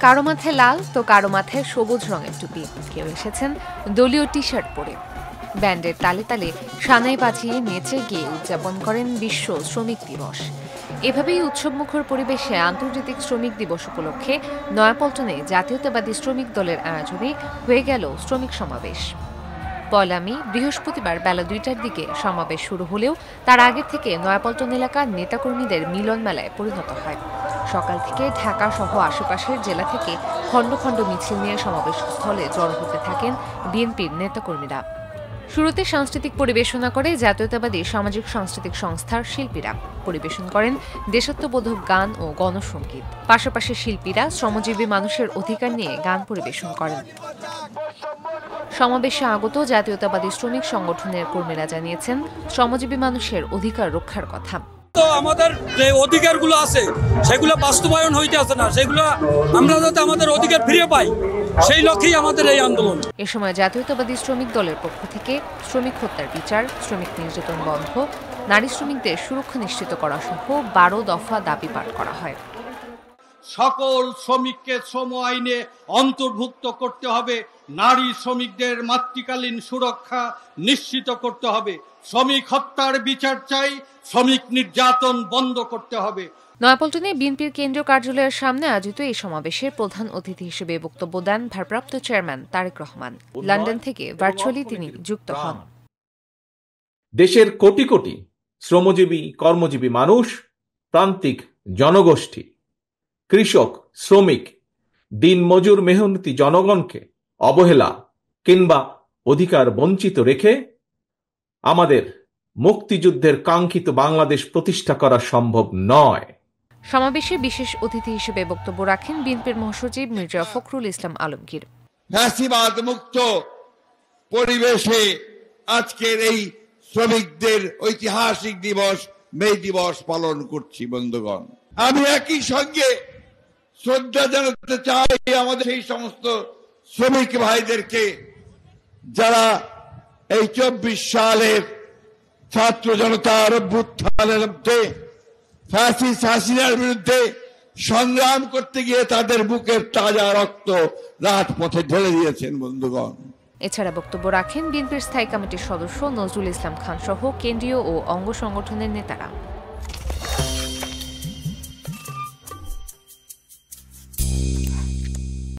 কারো মাথায় লাল তো কারো মাথায় সবুজ রঙের টুপি, কেউ এসেছেন দলীয় টি শার্ট পরে। ব্যান্ডের তালে তালে সানাই বাজিয়ে নেচে গিয়ে উদযাপন করেন বিশ্ব শ্রমিক দিবস। এভাবেই উৎসবমুখর পরিবেশে আন্তর্জাতিক শ্রমিক দিবস উপলক্ষে নয়াপল্টনে জাতীয়তাবাদী শ্রমিক দলের আয়োজনে হয়ে গেল শ্রমিক সমাবেশ। পয়লা মে বৃহস্পতিবার বেলা ২টার দিকে সমাবেশ শুরু হলেও তার আগে থেকে নয়াপল্টন এলাকার নেতাকর্মীদের মিলন মেলায় পরিণত হয়। সকাল থেকে ঢাকা সহ আশেপাশের জেলা থেকে খণ্ড খণ্ড মিছিল নিয়ে সমাবেশ স্থলে জড়ো হতে থাকেন বিএনপির নেতাকর্মীরা। শুরুতে সাংস্কৃতিক পরিবেশনা করে জাতীয়তাবাদী সামাজিক সাংস্কৃতিক সংস্থার শিল্পীরা। পরিবেশন করেন দেশাত্মবোধক গান ও গণসংগীত। পাশাপাশি শিল্পীরা শ্রমজীবী মানুষের অধিকার নিয়ে গান পরিবেশন করেন। সমাবেশে আগত জাতীয়তাবাদী শ্রমিক সংগঠনের কর্মীরা জানিয়েছেন শ্রমজীবী মানুষের অধিকার রক্ষার কথা। তো আমাদের যে অধিকারগুলো আছে সেগুলো বাস্তবায়ন হইতে আছে না, সেগুলো আমরা যাতে আমাদের অধিকার ফিরে পাই সেই লক্ষ্যেই আমাদের এই আন্দোলন। এ সময় জাতীয়তাবাদী শ্রমিক দলের পক্ষ থেকে শ্রমিক হত্যার বিচার, শ্রমিক নির্যাতন বন্ধ, নারী শ্রমিকদের সুরক্ষা নিশ্চিত করা সহ ১২ দফা দাবি পাঠ করা হয়। সকল শ্রমিককে শ্রম আইনে অন্তর্ভুক্ত করতে হবে, নারী শ্রমিকদের মাতৃকালীন সুরক্ষা নিশ্চিত করতে হবে, শ্রমিক হত্যার বিচার চাই, শ্রমিক নির্যাতন বন্ধ করতে হবে। নয়াপল্টনে বিএনপির কেন্দ্রীয় কার্যালয়ের সামনে আয়োজিত এই সমাবেশে প্রধান অতিথি হিসেবে বক্তব্য দেন ভারপ্রাপ্ত চেয়ারম্যান তারেক রহমান। লন্ডন থেকে ভার্চুয়ালি তিনি যুক্ত হন। দেশের কোটি কোটি শ্রমজীবী কর্মজীবী মানুষ, প্রান্তিক জনগোষ্ঠী, কৃষক, শ্রমিক, দিনমজুর মেহনতি জনগণকে অবহেলা কিংবা অধিকার বঞ্চিত রেখে আমাদের মুক্তিযুদ্ধের কাঙ্ক্ষিত বাংলাদেশ প্রতিষ্ঠা করা সম্ভব নয়। সমাবেশে বিশেষ অতিথি হিসেবে বক্তব্য রাখেন বিএনপির মহাসচিব মির্জা ফখরুল ইসলাম আলমগীর। ফ্যাসিবাদ মুক্ত পরিবেশে আজকের এই শ্রমিকদের ঐতিহাসিক দিবস মে দিবস পালন করছি। বন্ধুগণ, আমি একই সঙ্গে শ্রদ্ধা জানাতে চাই আমাদের সেই সমস্ত শ্রমিক ভাইদেরকে যারা এই ২৪ সালের ছাত্র জনতার অভ্যুত্থানের মধ্যে ফ্যাসিস্ট হাসিনার বিরুদ্ধে সংগ্রাম করতে গিয়ে তাদের বুকের তাজা রক্ত রাজপথে ঢেলে দিয়েছেন। বন্ধুগণ, এছাড়া বক্তব্য রাখেন বিএনপির স্থায়ী কমিটির সদস্য নজরুল ইসলাম খান সহ কেন্দ্রীয় ও অঙ্গ সংগঠনের নেতারা।